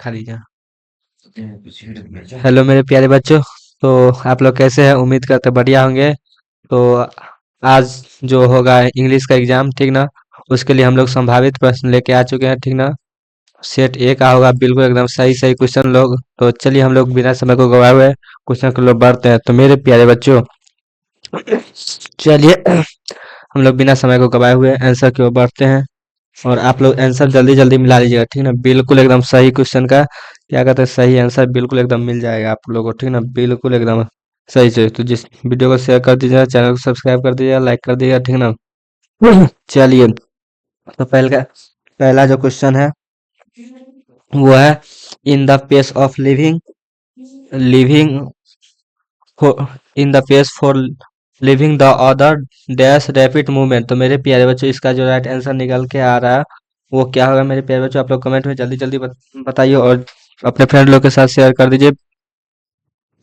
खा लीजिए। हेलो मेरे प्यारे बच्चों। तो आप लोग कैसे हैं? उम्मीद करते हैं बढ़िया होंगे। तो आज जो होगा इंग्लिश का एग्जाम, ठीक ना, उसके लिए हम लोग संभावित प्रश्न लेके आ चुके हैं, ठीक ना। सेट ए का होगा बिल्कुल एकदम सही सही क्वेश्चन लोग। तो चलिए हम लोग बिना समय को गवाए हुए क्वेश्चन को लोग बढ़ते हैं। तो मेरे प्यारे बच्चों, चलिए हम लोग बिना समय को गवाए हुए आंसर की ओर बढ़ते हैं। और आप लोग आंसर जल्दी जल्दी मिला लीजिएगा, ठीक ना। बिल्कुल एकदम सही क्वेश्चन का क्या कहते हैं, सही आंसर बिल्कुल एकदम मिल जाएगा आप लोगों को, ठीक ना। बिल्कुल एकदम सही से। तो जिस वीडियो को शेयर कर दीजिएगा, चैनल को सब्सक्राइब कर दीजिएगा, लाइक कर दीजिएगा, ठीक ना। चलिए, तो पहला जो क्वेश्चन है वो है, in the pace of living in the pace for living the other dash rapid movement. तो मेरे प्यारे बच्चों, इसका जो राइट आंसर निकल के आ रहा है वो क्या होगा मेरे प्यारे बच्चों? आप लोग कमेंट में जल्दी जल्दी बताइए और अपने फ्रेंड लोग के साथ शेयर कर दीजिए,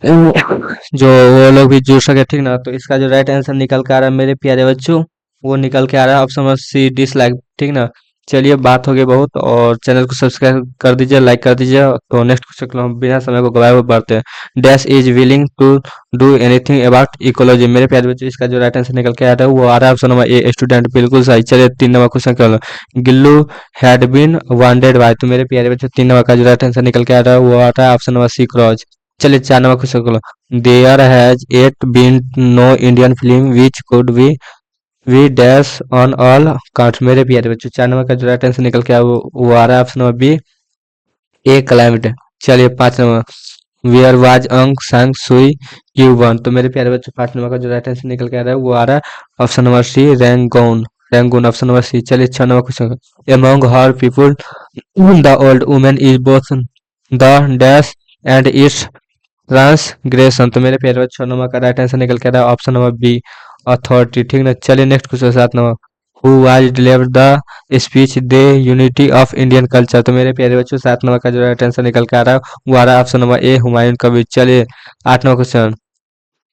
जो वो लोग भी जुड़ सके, ठीक ना। तो इसका जो राइट आंसर निकल के आ रहा है मेरे प्यारे बच्चों, वो निकल के आ रहा है ऑप्शन नंबर सी, डिसलाइक, ठीक ना। चलिए, बात हो गई बहुत, और चैनल को सब्सक्राइब कर दीजिए, लाइक कर दीजिए। तो नेक्स्ट क्वेश्चन हम बिना समय को गवाए हुए बढ़ते हैं। Dash is willing to do anything about ecology. मेरे प्यारे बच्चों, इसका जो राइट आंसर निकल के आ रहा है वो आ रहा है ऑप्शन नंबर ए, स्टूडेंट। बिल्कुल सही। चलिए, 3 नंबर क्वेश्चन कर। Gillu had been wounded by. तो मेरे प्यारे बच्चों, 3 नंबर का जो राइट आंसर निकल के आ रहा है वो आ रहा है ऑप्शन नंबर सी, क्रॉच। चलिए, 4 नंबर क्वेश्चन को। There has yet been no Indian film which could we dash on all counts. मेरे प्यारे बच्चों, 4 नंबर का जो राइट आंसर निकल के आया वो आ रहा है ऑप्शन नंबर बी, ए, क्लाइमेट। चलिए, 5 नंबर, वेयर वाज अंक सांग सुई क्यू वन। तो मेरे प्यारे बच्चों, 5 नंबर का जो राइट आंसर निकल के आ रहा है वो आ रहा है option number C, Rangoon. Rangoon option number C. चलिए, 6 number question. Among her people the old women is both the dash and its transgression. तो मेरे प्यारे बच्चों, 6 नंबर का राइट आंसर निकल के आ रहा है ऑप्शन नंबर बी, अथॉरिटी, ठीक ना। चलिए, next question, 7 number. Who was delivered the speech they unity of Indian culture. तो मेरे प्यारे बच्चों, 7 नंबर का जो राइट आंसर निकल के आ रहा है वो आ रहा है option number A, Humayun Kabir. चलिए, 8 number question.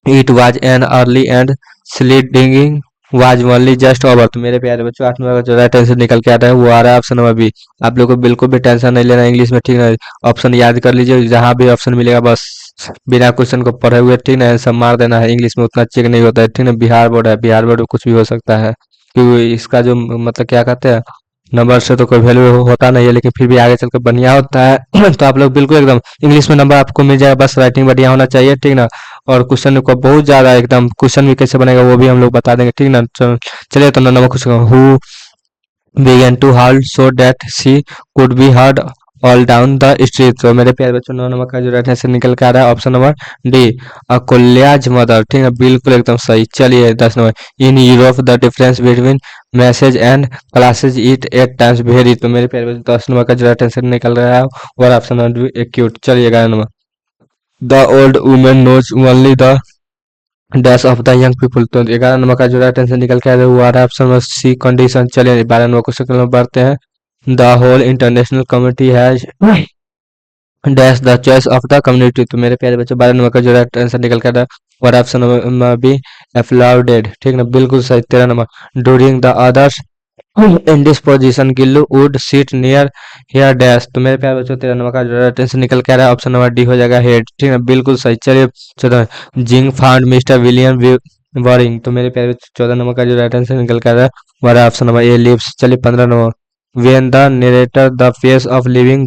It was an early and sliding was only just over. तो मेरे प्यारे बच्चों, 8 नंबर का जो राइट आंसर निकल के आ रहा है वो आ रहा है ऑप्शन नंबर बी। आप लोग को बिल्कुल भी टेंशन नहीं लेना इंग्लिश में, ठीक है। ऑप्शन याद कर लीजिए, जहां भी ऑप्शन मिलेगा बस बिना क्वेश्चन को पढ़े हुए, ठीक ना, आंसर मार देना है। इंग्लिश में उतना चेक नहीं होता है, ठीक ना। बिहार बोर्ड है, बिहार बोर्ड में कुछ भी हो सकता है, क्योंकि इसका जो मतलब क्या कहते हैं, नंबर से तो कोई वैल्यू होता नहीं है, लेकिन फिर भी आगे चलकर बढ़िया होता है। तो आप लोग बिल्कुल एकदम इंग्लिश में नंबर आपको मिल जाएगा, बस राइटिंग बढ़िया होना चाहिए, ठीक ना। और क्वेश्चन को बहुत ज्यादा एकदम, क्वेश्चन भी कैसे बनेगा वो भी हम लोग बता देंगे, ठीक ना। चलिए, तो number question, who began to howl so that she could be heard all down the street। तो मेरे प्यारे बच्चों, 9 नंबर का जो राइट आंसर निकल के आ रहा है ऑप्शन नंबर डी, अकोल्याज मदर, ठीक है। बिल्कुल एकदम सही। चलिए, 10 number. In Europe the difference between message and classes it 8 times very. तो मेरे प्यारे बच्चों, 10 नंबर का जो राइट आंसर निकल रहा है और ऑप्शन नंबर एक्यूट। चलिए, 11 number. The old women knows only the dash of the young people. तो 11 नंबर का जो राइट आंसर निकल के आ रहा है वो आ रहा है ऑप्शन नंबर सी, कंडीशन। चलिए, 12 नंबर क्वेश्चन में बढ़ते हैं। The whole international community has dash the choice of the community. तो मेरे प्यारे बच्चों, 12 नंबर का जो राइट आंसर निकल के आ रहा है और ऑप्शन नंबर बी, एप्लाउडेड, ठीक ना। बिल्कुल सही। 13 number. During the others in this position Gillu would seat near here dash. तो मेरे प्यारे बच्चों, 13 नंबर का जो राइट आंसर निकल के आ रहा है ऑप्शन नंबर डी हो जाएगा, हेड, ठीक है। बिल्कुल सही। चलिए, 14, जिंग फाउंड मिस्टर विलियम वॉरिंग। तो मेरे प्यारे बच्चों, 14 नंबर का जो राइट आंसर निकल के आ रहा है वो आ रहा है ऑप्शन नंबर ए, लिप्स। चलिए, 15 number. When the narrator the face of living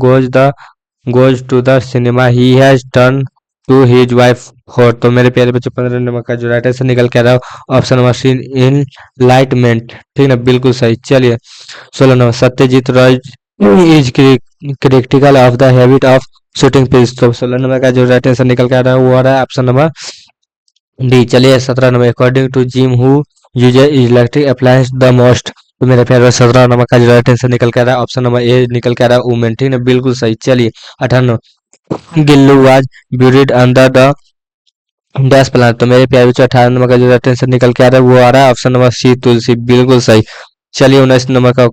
goes to the cinema he has turned to his wife for। तो मेरे प्यारे बच्चों, 15 नंबर का जो राइट आंसर निकल के आ रहा है ऑप्शन नंबर सी, इनलाइटमेंट, ठीक ना। बिल्कुल सही। चलिए, 16 number. Satyajit Roy is critical of the habit of shooting film. तो 16 नंबर का जो राइट आंसर निकल के आ रहा है वो आ रहा है ऑप्शन नंबर डी। चलिए, 17 number. According to Jim who uses electric appliance the most. तो मेरे प्यारे, 17 नंबर का जो राइट आंसर निकल के आ रहा है ऑप्शन नंबर ए निकल के आ रहा है, वुमेन, ठीक है। बिल्कुल सही। चलिए, 18 Gillu was buried under the dash plant. तो मेरे प्यारे बच्चों, 18 नंबर का जो राइट आंसर निकल के आ रहा है वो आ रहा है ऑप्शन नंबर सी, तुलसी। बिल्कुल सही। चलिए, 19 नंबर का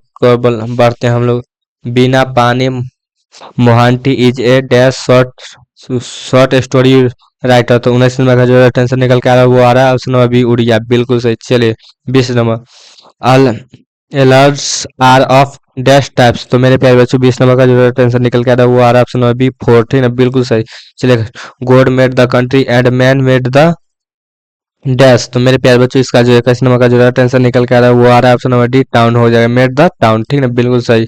बढ़ते हैं हम लोग। Bina Pani Mohanty is a dash short short story writer. तो 19 नंबर का जो राइट आंसर निकल के आ रहा है वो आ रहा है ऑप्शन नंबर बी, उड़िया। बिल्कुल सही। चलिए, 20 number. All alerts are of dash types, तो मेरे प्यारे बच्चों 20 नंबर का जो टेंशन निकल के आ रहा है वो आ रहा है ऑप्शन नंबर बी फोर, ठीक है ना, बिल्कुल सही। चलिए, God made the country and man made the dash, तो मेरे प्यारे बच्चों इसका जो 21 नंबर का जो टेंशन निकल के आ रहा है वो आ रहा है ऑप्शन नंबर डी टाउन हो जाएगा, मेड द टाउन, ठीक है ना, बिल्कुल सही।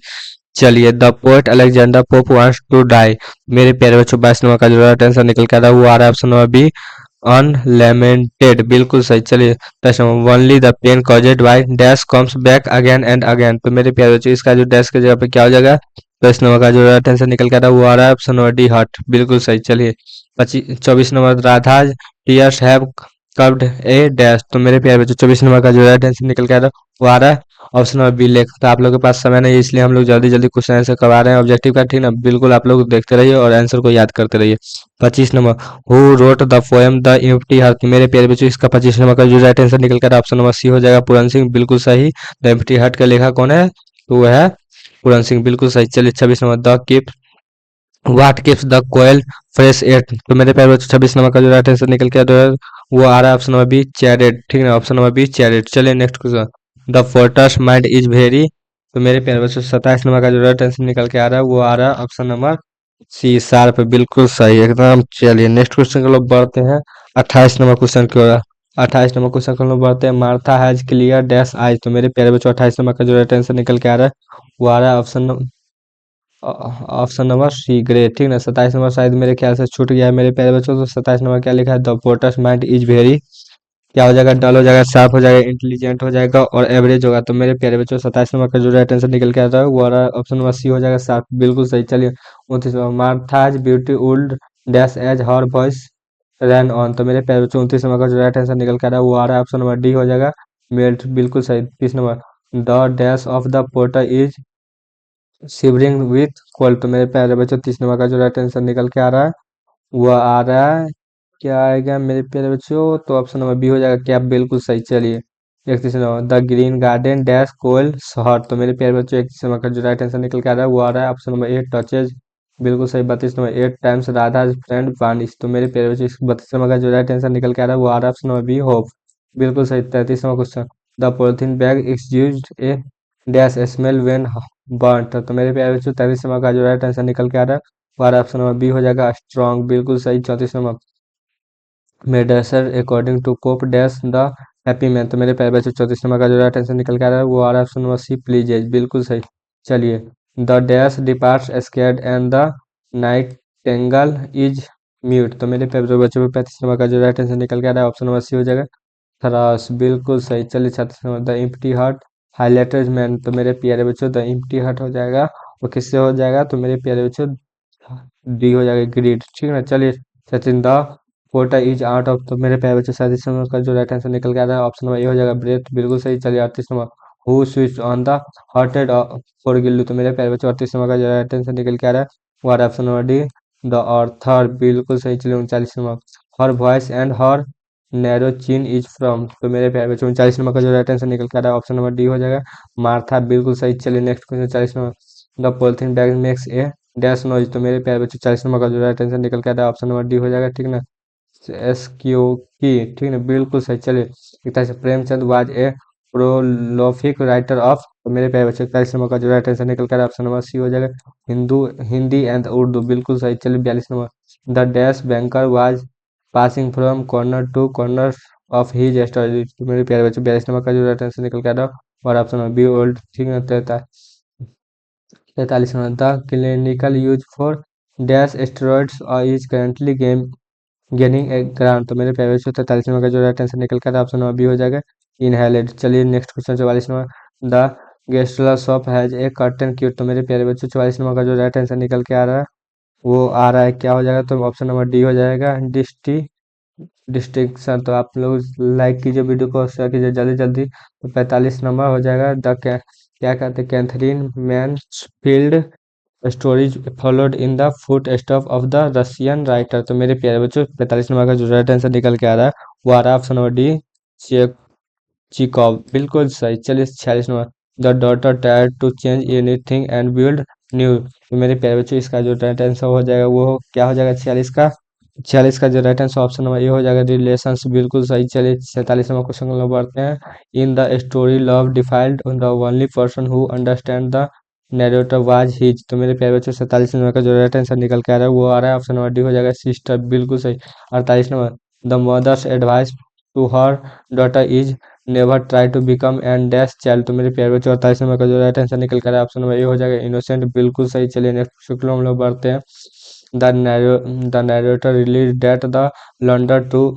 चलिए, the poet Alexander Pope wants to die, मेरे प्यारे बच्चों 22 नंबर का जो टेंशन निकल के आ रहा है वो आ रहा है ऑप्शन नंबर बी अनलेमेंटेड, बिल्कुल सही। चलिए, 10 number only the pain caused by dash comes back again and again, तो मेरे प्यारे बच्चों इसका जो डैश की जगह पे क्या हो जाएगा, 10 नंबर का जो टेंशन निकल के आ रहा है वो आ रहा है ऑप्शन नंबर डी हर्ट, बिल्कुल सही। चलिए, 24 number Radha tears have curved A dash, तो मेरे प्यारे बच्चों 24 नंबर का जो टेंशन निकल के आ रहा है वो आ रहा है ऑप्शन नंबर बी लेख, तो आप लोगों के पास समय नहीं है इसलिए हम लोग जल्दी जल्दी क्वेश्चन आंसर करवा रहे हैं ऑब्जेक्टिव का, ठीक ना, बिल्कुल आप लोग देखते रहिए और आंसर को याद करते रहिए। 25 number who wrote the poem the empty heart, मेरे प्यारे बच्चों इसका 25 नंबर का जो राइट आंसर निकल कर ऑप्शन नंबर सी हो जाएगा पूरन सिंह, बिल्कुल सही। द एम्प्टी हार्ट का लेखक कौन है, तो वो है पूरन सिंह, बिल्कुल सही। चलिए, 26 number the keep what keeps the coil fresh at, तो मेरे प्यारे बच्चों 26 नंबर का जो राइट आंसर निकल के वो आ रहा है ऑप्शन नंबर बी चैरेट, ठीक है, ऑप्शन नंबर बी चैरेट। चलिए next question, the forts mind is very, तो मेरे प्यारे बच्चों 27 नंबर का जो राइट आंसर निकल के आ रहा है वो आ रहा है ऑप्शन नंबर सी शार्प, बिल्कुल सही एकदम। चलिए नेक्स्ट क्वेश्चन के लोग बढ़ते हैं 28 नंबर क्वेश्चन की ओर। 28 नंबर क्वेश्चन के लोग बढ़ते हैं, Martha has clear dash eyes, तो मेरे प्यारे बच्चों 28 नंबर का जो राइट आंसर निकल के आ रहा है वो आ रहा है ऑप्शन नंबर सी ग्रे, ठीक ना। 27 नंबर शायद मेरे ख्याल से छूट गया है मेरे प्यारे बच्चों, तो 27 नंबर क्या लिखा है, the poet's mind is very, क्या हो जाएगा, डल हो जाएगा, शार्प हो जाएगा, इंटेलिजेंट हो जाएगा और एवरेज होगा, तो मेरे प्यारे बच्चों 27 नंबर का जो राइट आंसर निकल के आता है वो आ रहा है ऑप्शन नंबर सी हो जाएगा, शार्प, बिल्कुल सही। चलिए, 29 number Martha's beauty would dash as her voice ran on, तो मेरे प्यारे बच्चों 29 नंबर का जो राइट आंसर निकल के आ रहा है वो आ रहा है ऑप्शन नंबर डी हो जाएगा, मेल्ट, बिल्कुल सही। 30 number the dash of the porter is shivering with cold, तो मेरे प्यारे बच्चों 30 नंबर का जो राइट आंसर निकल के आ रहा है वो आ रहा है, क्या आएगा मेरे प्यारे बच्चों, तो ऑप्शन नंबर बी हो जाएगा क्या, बिल्कुल सही। चलिए, 31 number the green garden dash koel शहर, तो मेरे प्यारे बच्चों 31 नंबर का जो राइट आंसर निकल के आ रहा है वो आ रहा है ऑप्शन नंबर ए टचेज, बिल्कुल सही। 32 नंबर 8 टाइम्स राधा फ्रेंड वानिश, तो मेरे प्यारे बच्चों 32 नंबर का जो राइट आंसर निकल के आ रहा है वो आ रहा है ऑप्शन नंबर बी होप, बिल्कुल सही। 33 number question, the polythene bag is used A dash smell when बर्nt, तो मेरे प्यारे बच्चों 33 नंबर का जो राइट आंसर निकल के आ रहा है वो आ रहा है ऑप्शन नंबर बी हो जाएगा स्ट्रॉन्ग, बिल्कुल सही। 34 नंबर मेडसर according to Cope dash the happy man, तो मेरे प्यारे बच्चों 34 नंबर का जो राइट आंसर निकल के आ रहा है वो आ रहा है ऑप्शन नंबर सी प्लीजेज, बिल्कुल सही। चलिए, the dash departs scared and the night tangle is mute, तो मेरे प्यारे बच्चों 35 नंबर का जो राइट आंसर निकल के आ रहा है ऑप्शन नंबर सी हो जाएगा थरास, बिल्कुल सही। चलिए, 36 number the empty heart highlighters man, तो मेरे प्यारे बच्चों द इम्प्टी हार्ट हो जाएगा, वो किससे हो जाएगा, तो मेरे प्यारे बच्चों डी हो जाएगा ग्रीड, ठीक है ना। चलिए, Sachin the quota is out of, तो मेरे प्यारे बच्चों 37 नंबर का जो राइट आंसर निकल के आ रहा है ऑप्शन नंबर ए हो जाएगा ब्रेथ, बिल्कुल सही। चलिए, 38 number who switch on the heater for Gillu, तो मेरे प्यारे बच्चों 38 नंबर का जो राइट आंसर निकल के आ रहा है वो आ रहा है option number D the author, बिल्कुल सही। चलिए, 39 number her voice and her narrow chin is from, तो मेरे प्यारे बच्चों 39 नंबर का जो राइट आंसर निकल के आ रहा है ऑप्शन नंबर डी हो जाएगा मार्था, बिल्कुल सही। चलिए next question 40 number the polythene bag makes a dash noise, तो मेरे प्यारे बच्चों 40 नंबर का जो राइट आंसर निकल के आ रहा है ऑप्शन नंबर डी हो जाएगा, ठीक ना, एस क्यू की, ठीक है, बिल्कुल सही। चलिए, एक तरह से Premchand was a prolific writer of, तो मेरे प्यारे बच्चों 41 नंबर का जो राइट आंसर निकल कर ऑप्शन नंबर सी हो जाएगा हिंदू हिंदी एंड उर्दू, बिल्कुल सही। चलिए, 42 number the dash banker was passing from corner to corner of his story, तो मेरे प्यारे बच्चों 42 नंबर का जो राइट आंसर निकल कर रहा है और ऑप्शन नंबर बी ओल्ड, ठीक है। 43 number the clinical use for dash steroids is currently gaining A grant, तो मेरे प्यारे बच्चों 43 नंबर का जो राइट आंसर निकल कर ऑप्शन नंबर बी हो जाएगा इनहेलेड। चलिए नेक्स्ट क्वेश्चन 44 नंबर द गेस्टुला shop has a curtain cute, तो मेरे प्यारे बच्चों 44 नंबर का जो राइट आंसर निकल के आ रहा है वो आ रहा है क्या हो जाएगा, तो ऑप्शन नंबर डी हो जाएगा डिस्टिंक्शन, तो आप लोग लाइक कीजिए वीडियो को, शेयर कीजिए जल्दी जल्दी। तो 45 नंबर हो जाएगा द क्या कहते हैं Katherine Mansfield stories followed in the foot stop of the Russian writer, तो मेरे प्यारे बच्चों 45 नंबर का जो राइट आंसर निकल के आ रहा है वो आ रहा है ऑप्शन नंबर डी चिकॉव, बिल्कुल सही। चलिए, 46 number the daughter tier two change anything and build new, तो मेरे प्यारे बच्चों इसका जो राइट आंसर हो जाएगा वो क्या हो जाएगा 46 का जो राइट आंसर ऑप्शन नंबर ए हो जाएगा रिलेशंस, बिल्कुल सही। चलिए, 47 नंबर क्वेश्चन को बढ़ते हैं in the story love defiled the only person who understand the narrator was his, तो मेरे प्यारे बच्चों 47 नंबर का जो राइट आंसर निकल के आ रहा है वो आ रहा है ऑप्शन नंबर डी हो जाएगा सिस्टर, बिल्कुल सही। 48 number, the mother's advice to her daughter is never try to become an dash child, तो मेरे प्यारे बच्चों 48 नंबर का जो राइट आंसर निकल कर रहा है ऑप्शन नंबर ए हो जाएगा इनोसेंट, बिल्कुल सही। चलिए नेक्स्ट क्वेश्चन हम लोग बढ़ते हैं। The narrator realise that the louder to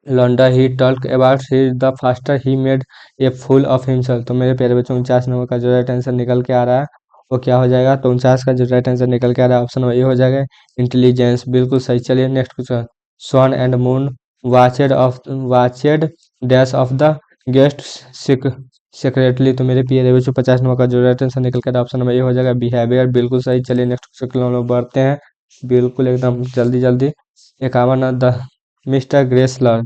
louder he talk about he the faster he made a fool of himself, तो मेरे प्यारे बच्चों 49 नंबर का जो राइट आंसर निकल के आ रहा है वो क्या हो जाएगा, तो 49 का जो राइट आंसर निकल के आ रहा है ऑप्शन नंबर ए हो जाएगा इंटेलिजेंस, बिल्कुल सही। चलिए next question. Sun and moon watched dash of the guest secretly, तो मेरे प्यारे बच्चों 50 नंबर का जो राइट आंसर निकल के आ रहा है ऑप्शन नंबर ए हो जाएगा बिहेवियर, बिल्कुल सही। चलिए नेक्स्ट क्वेश्चन हम लोग बढ़ते हैं बिल्कुल एकदम जल्दी जल्दी। 51 द मिस्टर ग्रेसलर,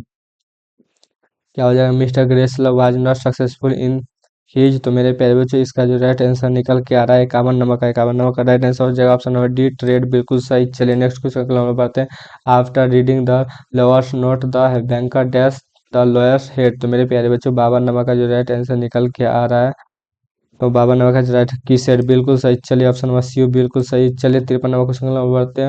क्या हो जाएगा, mister Gressler was not successful in his, तो मेरे प्यारे बच्चों इसका जो राइट आंसर निकल के आ रहा है 51 नंबर का राइट आंसर हो जाएगा ऑप्शन नंबर डी ट्रेड, बिल्कुल सही। चलिए नेक्स्ट क्वेश्चन हम बढ़ते हैं। After reading the lovers note the banker dash the lawyers head, तो मेरे प्यारे बच्चों 52 नंबर का जो राइट आंसर निकल के आ रहा है तो 52 नंबर का जो राइट की सेट, बिल्कुल सही। चलिए ऑप्शन नंबर सी बिल्कुल सही। चलिए 53 नंबर क्वेश्चन हम बढ़ते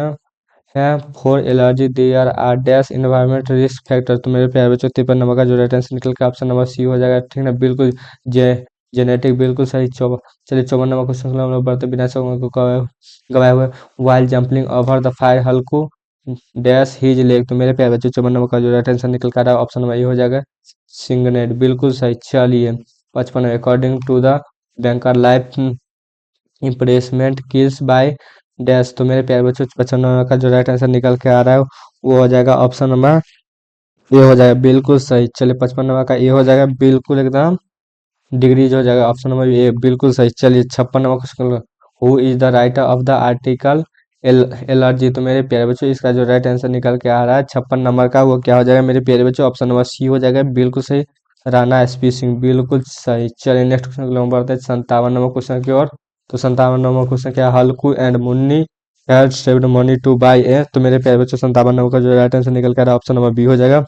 हैं for allergy there are dash environment risk factor, तो मेरे प्यारे बच्चों 53 नंबर का जो राइट आंसर निकल के ऑप्शन नंबर सी हो जाएगा, ठीक ना, बिल्कुल। जे जेनेटिक, बिल्कुल सही। चलिए 54 नंबर क्वेश्चन हम लोग बढ़ते बिना समय को गवाए हुए while jumping over the fire Halku dash his leg, तो मेरे प्यारे बच्चों 54 नंबर का जो राइट आंसर निकल कर रहा है ऑप्शन नंबर ए हो जाएगा सिंगनेट, बिल्कुल सही। चलिए 55 according to the banker life imprisonment kills by dash, तो मेरे प्यारे बच्चों 55 का जो राइट आंसर निकल के आ रहा है वो हो जाएगा ऑप्शन नंबर ए हो जाएगा, बिल्कुल सही। चलिए 55 नंबर का ए हो जाएगा बिल्कुल एकदम डिग्रीज हो जाएगा ऑप्शन नंबर ए, बिल्कुल सही। चलिए 56 number question, who is the writer of the article allergy, तो मेरे प्यारे बच्चों इसका जो राइट आंसर निकल के आ रहा है 56 नंबर का वो क्या हो जाएगा मेरे प्यारे बच्चों ऑप्शन नंबर सी हो जाएगा, बिल्कुल सही। राणा एसपी सिंह, बिल्कुल सही। चलिए नेक्स्ट क्वेश्चन हम बढ़ते हैं 57 नंबर क्वेश्चन की ओर। तो 57 नंबर क्वेश्चन क्या, Halku and Munni had saved money to buy a, तो मेरे प्यारे बच्चों 57 नंबर का जो राइट आंसर निकल के आ रहा है ऑप्शन नंबर बी हो जाएगा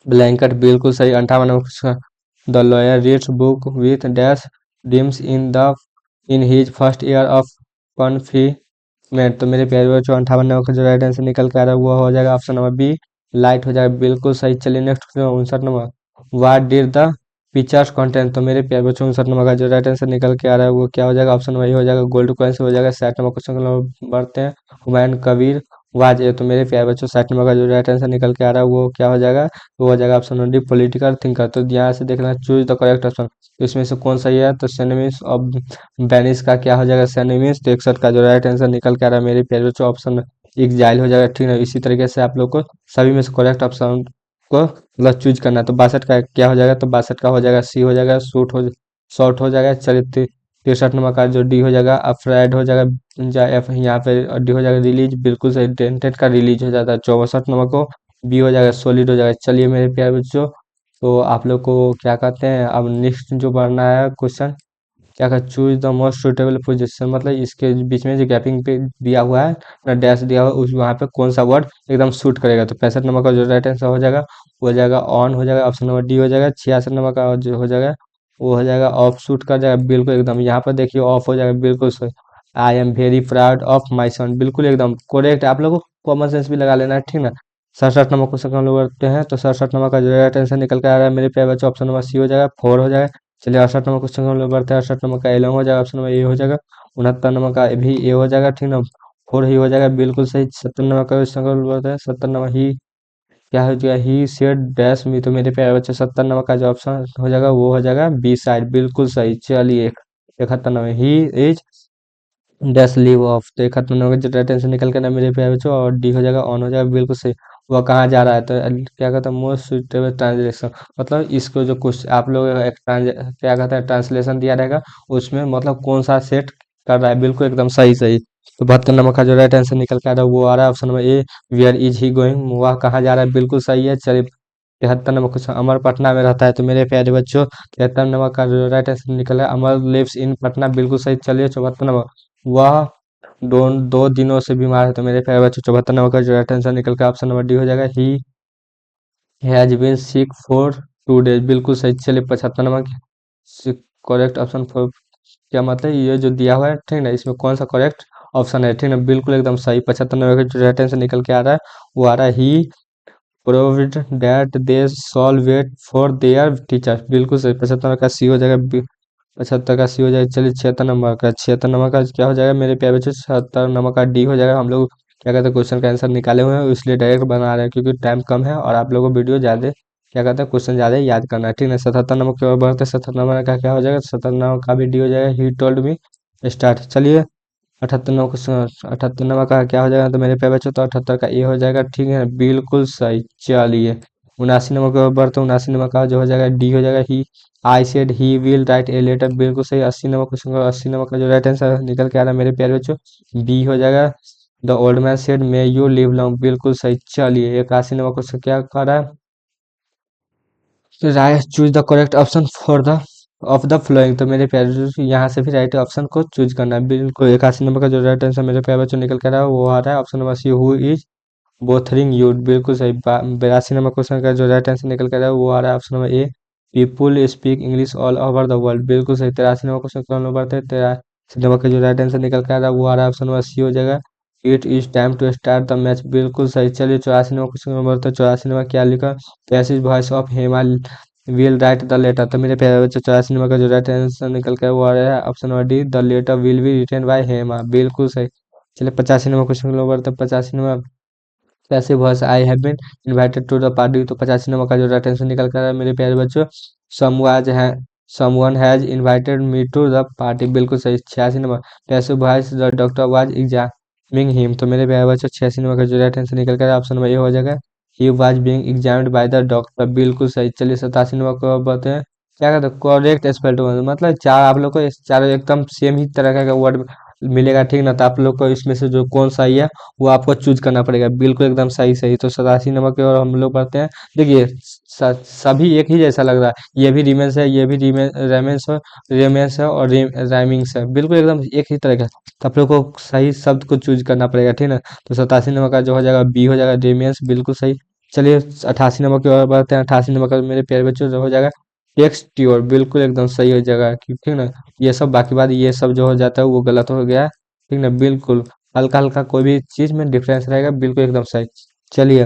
ब्लैंकेट, बिल्कुल सही। 58 number question, the lawyer reads book with dash dreams in his first year of confinement, तो मेरे प्यारे बच्चों 58 नंबर का जो राइट आंसर निकल के आ रहा है वो हो जाएगा ऑप्शन नंबर बी लाइट हो जाएगा, बिल्कुल सही। चलिए next question 59 number, what did the pictures content, तो मेरे प्यारे बच्चों 59 नंबर का जो राइट आंसर निकल के आ रहा है वो क्या हो जाएगा ऑप्शन नंबर ए हो जाएगा गोल्ड कॉइन्स हो जाएगा। 60 नंबर क्वेश्चन बढ़ते हैं। हुमायूं कबीर वाज ए, तो मेरे प्यारे बच्चों 60 नंबर का जो राइट आंसर निकल के आ रहा है वो क्या हो जाएगा, वो हो जाएगा option number D political thinker, तो यहाँ से देखना चूज द करेक्ट ऑप्शन, तो इसमें से कौन सही है, तो सिनोनिम्स ऑफ बेनिस का क्या हो जाएगा सिनोनिम्स, तो 61 का जो राइट आंसर निकल के आ रहा है मेरे प्यारे बच्चों ऑप्शन एग्जाइल हो जाएगा, ठीक है। इसी तरीके से आप लोग को सभी में से करेक्ट ऑप्शन को मतलब चूज करना है, तो 62 का क्या हो जाएगा, तो 62 का हो जाएगा सी हो जाएगा शॉर्ट हो जाएगा। चलिए 63 नंबर का जो डी हो जाएगा अफ्राइड हो जाएगा, यहाँ पे डी हो जाएगा रिलीज, बिल्कुल सही। टेंटेड का रिलीज हो जाता है। 64 नंबर को बी हो जाएगा सॉलिड हो जाएगा। चलिए मेरे प्यारे बच्चों, तो आप लोग को क्या कहते हैं अब नेक्स्ट जो बढ़ना है क्वेश्चन, क्या का choose the most suitable position, मतलब इसके बीच में जो गैपिंग पे दिया हुआ है ना डैश दिया हुआ है उस वहाँ पे कौन सा वर्ड एकदम सूट करेगा, तो 65 नंबर का जो राइट आंसर हो जाएगा वो हो जाएगा ऑन हो जाएगा, ऑप्शन नंबर डी हो जाएगा। 66 नंबर का जो हो जाएगा वो हो जाएगा ऑफ सूट कर जाएगा, बिल्कुल एकदम यहाँ पर देखिए ऑफ हो जाएगा, बिल्कुल सही। I am very proud of my son, बिल्कुल एकदम करेक्ट, आप लोग को कॉमन सेंस भी लगा लेना है, ठीक ना। 67 नंबर क्वेश्चन हम लोग करते हैं, तो 67 नंबर का जो राइट आंसर निकल के आ रहा है मेरे प्यारे बच्चों ऑप्शन नंबर सी हो जाएगा 4 हो जाएगा। चलिए 68 नंबर क्वेश्चन हम लोग बढ़ते हैं। 68 नंबर का एलोंग हो जाएगा, ऑप्शन नंबर ए हो जाएगा। 69 नंबर का भी ए हो जाएगा, ठीक ना, 4 ही हो जाएगा, बिल्कुल सही। 70 नंबर का क्वेश्चन हम लोग बढ़ते हैं। 70 नंबर ही क्या हो जाएगा, ही सेड डैश मी, तो मेरे प्यारे बच्चे 70 नंबर का जो ऑप्शन हो जाएगा वो हो जाएगा बी साइड, बिल्कुल सही। चलिए 71 number he is dash leave of, तो 71 नंबर का जो राइट आंसर निकल कर ना मेरे प्यारे बच्चों और डी हो जाएगा ऑन हो जाएगा, बिल्कुल सही। वह कहाँ जा रहा है, तो क्या कहता है मोस्ट सुटेबल ट्रांसलेशन, मतलब इसको जो कुछ आप लोग एक क्या कहता है ट्रांसलेशन दिया रहेगा उसमें मतलब कौन सा सेट कर रहा है, बिल्कुल एकदम सही सही। तो 72 नंबर का जो राइट आंसर निकल के आ रहा है वो आ रहा है option number A where is he going, वह कहाँ जा रहा है, बिल्कुल सही है। चलिए 73 नंबर क्वेश्चन, अमर पटना में रहता है, तो मेरे प्यारे बच्चों 73 नंबर का जो राइट आंसर निकला है अमर लिव्स इन पटना, बिल्कुल सही। चलिए 74 नंबर, वह दो दिनों से बीमार है, तो मेरे प्यारे बच्चों 74 नंबर का जो राइट आंसर निकल के ऑप्शन नंबर डी हो जाएगा he has been sick for 2 days, बिल्कुल सही। चलिए 75 नंबर करेक्ट ऑप्शन क्या मतलब ये जो दिया हुआ है ठीक ना, इसमें कौन सा करेक्ट ऑप्शन है ठीक ना, बिल्कुल एकदम सही। 75 नंबर का जो राइट आंसर निकल के आ रहा है वो आ रहा है he provide that they solve wait for their teacher, बिल्कुल सही। 75 का सी हो जाएगा, 75 का सी हो जाएगा। चलिए 76 नंबर का, 76 नंबर का क्या हो जाएगा मेरे प्यारे बच्चों, 76 नंबर का डी हो जाएगा। हम लोग क्या कहते हैं क्वेश्चन का आंसर निकाले हुए हैं, इसलिए डायरेक्ट बना रहे हैं क्योंकि टाइम कम है और आप लोगों को वीडियो ज़्यादा क्या कहते हैं क्वेश्चन ज़्यादा याद करना है ठीक है। 77 नंबर की ओर बढ़ते, 77 नंबर का क्या हो जाएगा, 77 नंबर का भी डी हो जाएगा। He told me start. चलिए 78 नंबर का क्या हो जाएगा तो मेरे प्यारे बच्चों, तो 78 का ए हो जाएगा ठीक है, बिल्कुल सही। चलिए 79 नंबर के ऊपर, तो 79 नंबर का जो हो जाएगा डी हो जाएगा ही। I said he will write a letter, बिल्कुल सही। 80 नंबर क्वेश्चन का 80 नंबर का जो राइट आंसर निकल के आ रहा है मेरे प्यारे बच्चों, बी हो जाएगा। The old man said may you live long, बिल्कुल सही। चलिए 81 नंबर क्वेश्चन क्या कर रहा है, right choose the correct option for the of the flowing, तो मेरे प्यारे बच्चों यहाँ से भी राइट ऑप्शन को चूज करना है बिल्कुल। 81 नंबर का जो राइट आंसर मेरे प्यारे बच्चों निकल कर रहा है वो आ रहा है option number C, who is bothering you, बिल्कुल सही। 82 नंबर क्वेश्चन का जो राइट आंसर निकल कर रहा है वो आ रहा है option number A, people speak English all over the world, बिल्कुल सही। 83 नंबर क्वेश्चन को हम लोग बढ़ते हैं। 83 नंबर का जो राइट आंसर निकल कर आ रहा है वो आ रहा है ऑप्शन नंबर सी हो जाएगा, it is time to start the match, बिल्कुल सही। चलिए 84 नंबर क्वेश्चन में बढ़ते हैं। 84 नंबर क्या लिखा, passive voice of Hema will write the letter, तो मेरे प्यारे बच्चे 84 नंबर का जो राइट आंसर निकल कर वो आ रहा है option number D, the letter will be written by Hema, बिल्कुल सही। चलिए 85 नंबर क्वेश्चन में बढ़ते हैं। 85 number passive voice I have been invited to the party, तो 85 नंबर का जो राइट आंसर निकल कर है मेरे प्यारे बच्चों, समवाज है someone has invited me to the party, बिल्कुल सही। 86 number passive voice the doctor was examining him, तो मेरे प्यारे बच्चों 86 नंबर का जो राइट आंसर निकल कर ऑप्शन नंबर ए हो जाएगा, he was being examined by the doctor, बिल्कुल सही। चलिए 87 नंबर को बताते हैं क्या कहते हैं करेक्ट स्पेल्ड, मतलब चार आप लोग को चारों एकदम सेम ही तरह का वर्ड मिलेगा ठीक ना, तो आप लोग को इसमें से जो कौन सा ही है वो आपको चूज करना पड़ेगा, बिल्कुल एकदम सही सही। तो 87 नंबर की ओर हम लोग बढ़ते हैं। देखिए सभी एक ही जैसा लग रहा है, ये भी रीमेंस है, ये भी रेमेंस है और राइमिंग्स है, बिल्कुल एकदम एक ही तरह का। तो आप लोग को सही शब्द को चूज करना पड़ेगा ठीक ना। तो 87 नंबर का जो हो जाएगा बी हो जाएगा, रेमेंस, बिल्कुल सही। चलिए 88 नंबर की ओर बढ़ते हैं। 88 नंबर का मेरे प्यारे बच्चों जो हो जाएगा टेक्स्ट योर, बिल्कुल एकदम सही हो जाएगा ठीक ना। ये सब बाकी बात ये सब जो हो जाता है वो गलत हो गया है ठीक ना, बिल्कुल हल्का हल्का कोई भी चीज में डिफरेंस रहेगा, बिल्कुल एकदम सही। चलिए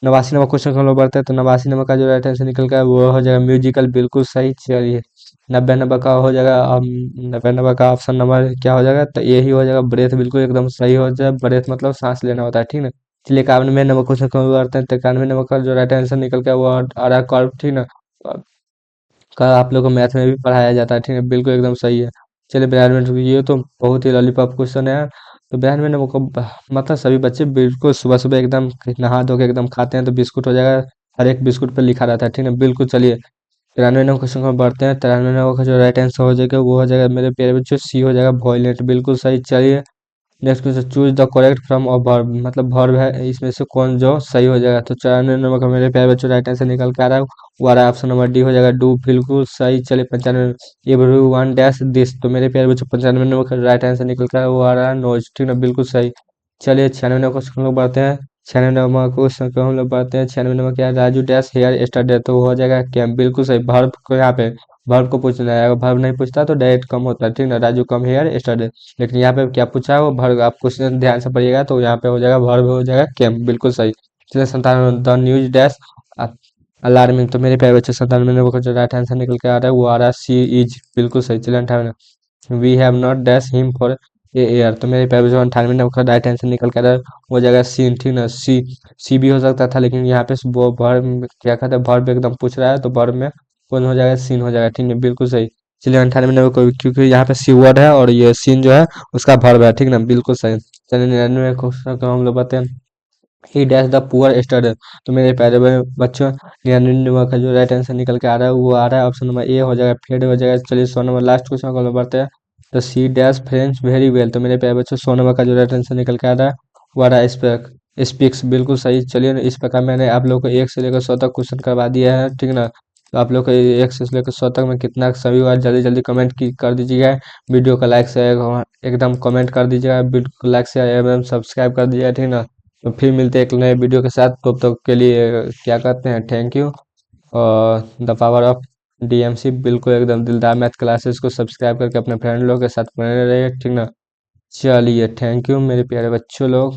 89 नंबर क्वेश्चन हम लोग बढ़ते हैं। तो 89 नंबर का जो राइट आंसर निकल का है वो हो जाएगा म्यूजिकल, बिल्कुल सही। चलिए 90 नंबर का हो जाएगा 90 नंबर का ऑप्शन नंबर क्या हो जाएगा, तो यही हो जाएगा ब्रेथ, बिल्कुल एकदम सही हो जाए। ब्रेथ मतलब सांस लेना होता है ठीक ना। चलिए 91 नंबर क्वेश्चन हम लोग बढ़ते हैं। तो 91 नंबर का जो राइट आंसर निकल का है वो आ रहा है कर्व ठीक ना, का आप लोग को मैथ में भी पढ़ाया जाता है ठीक है, बिल्कुल एकदम सही है। चलिए 92 ये तो बहुत ही लॉलीपॉप क्वेश्चन है। तो 92 को मतलब सभी बच्चे बिल्कुल सुबह सुबह एकदम नहा धो के एकदम खाते हैं तो बिस्कुट हो जाएगा, हर एक बिस्कुट पे लिखा रहता है ठीक है, बिल्कुल। चलिए 93 नंबर क्वेश्चन को बढ़ते हैं। 93 नंबर का जो राइट आंसर हो जाएगा वो हो जाएगा मेरे प्यारे बच्चों सी हो जाएगा वॉयलेंट, बिल्कुल सही। चलिए next question, choose the correct from a verb, मतलब वर्ब है इसमें से कौन जो सही हो जाएगा। तो 94 नंबर का मेरे प्यारे बच्चों राइट आंसर निकल के आ रहा है वो आ रहा है ऑप्शन नंबर डी हो जाएगा डू, बिल्कुल सही। चलिए 95 एवरी वन डैश दिस, तो मेरे प्यारे बच्चों 95 नंबर का राइट आंसर निकल कर वो आ रहा है नोज ठीक है, बिल्कुल सही। चलिए 96 नंबर क्वेश्चन हम लोग बढ़ते हैं। 96 नंबर क्वेश्चन को हम लोग बढ़ते हैं। 96 नंबर क्या है, राजू डैश हेयर स्टडी, तो वो हो जाएगा कैम, बिल्कुल सही। वर्ब को यहाँ पे वर्ब को पूछना है, अगर वर्ब नहीं पूछता तो डायरेक्ट कम होता है ठीक ना, राजू कम हेयर स्टडी। लेकिन यहाँ पे क्या पूछा है वो वर्ब, आप क्वेश्चन ध्यान से पढ़िएगा तो यहाँ पे हो जाएगा वर्ब हो जाएगा कैम, बिल्कुल सही। चलिए 97 द न्यूज डैश अलार्मिंग, तो मेरे प्यारे बच्चे 97 नंबर का जो राइट आंसर निकल के आ रहा है वो आ रहा है सी इज, बिल्कुल सही। चलिए 98 we have not dash him for a year, तो मेरे प्यारे बच्चों 98 नंबर का राइट आंसर निकल के आ रहा है वो जगह सी ठीक ना, सी भी हो सकता था लेकिन यहाँ पे वो वर्ब क्या कहते हैं वर्ब एकदम पूछ रहा है तो वर्ब में कौन हो जाएगा, सीन हो जाएगा ठीक है, बिल्कुल सही। चलिए 98 नंबर को, क्योंकि यहाँ पे सी वर्ड है और ये सीन जो है उसका वर्ब है ठीक ना, बिल्कुल सही। चलिए 99 क्वेश्चन को हम लोग बताते हैं। ही डैश द पुअर स्टूडेंट, तो मेरे प्यारे बच्चों 99 नंबर का जो राइट आंसर निकल के आ रहा है वो आ रहा है ऑप्शन नंबर ए हो जाएगा फेड हो जाएगा। चलिए 100 नंबर लास्ट क्वेश्चन को हम लोग बढ़ते हैं। तो she dash French very well, तो मेरे प्यारे बच्चों 100 नंबर का जो राइट आंसर निकल के आ रहा है वो आ रहा है स्पीक्स, बिल्कुल सही। चलिए इस प्रकार मैंने आप लोग को 1 से लेकर 100 तक क्वेश्चन करवा दिया है ठीक ना। तो आप लोग को 1 से लेकर 100 तक में कितना सभी बार जल्दी जल्दी कमेंट की कर दीजिएगा, वीडियो का लाइक से एकदम कमेंट कर दीजिएगा, वीडियो लाइक से एकदम सब्सक्राइब कर दीजिएगा ठीक ना। तो फिर मिलते हैं एक नए वीडियो के साथ, तब तक के लिए क्या कहते हैं, थैंक यू और द पावर ऑफ डीएमसी बिल्कुल एकदम दिलदार मैथ क्लासेस को सब्सक्राइब करके अपने फ्रेंड लोग के साथ बने रहिए, ठीक ना। चलिए थैंक यू मेरे प्यारे बच्चों लोग।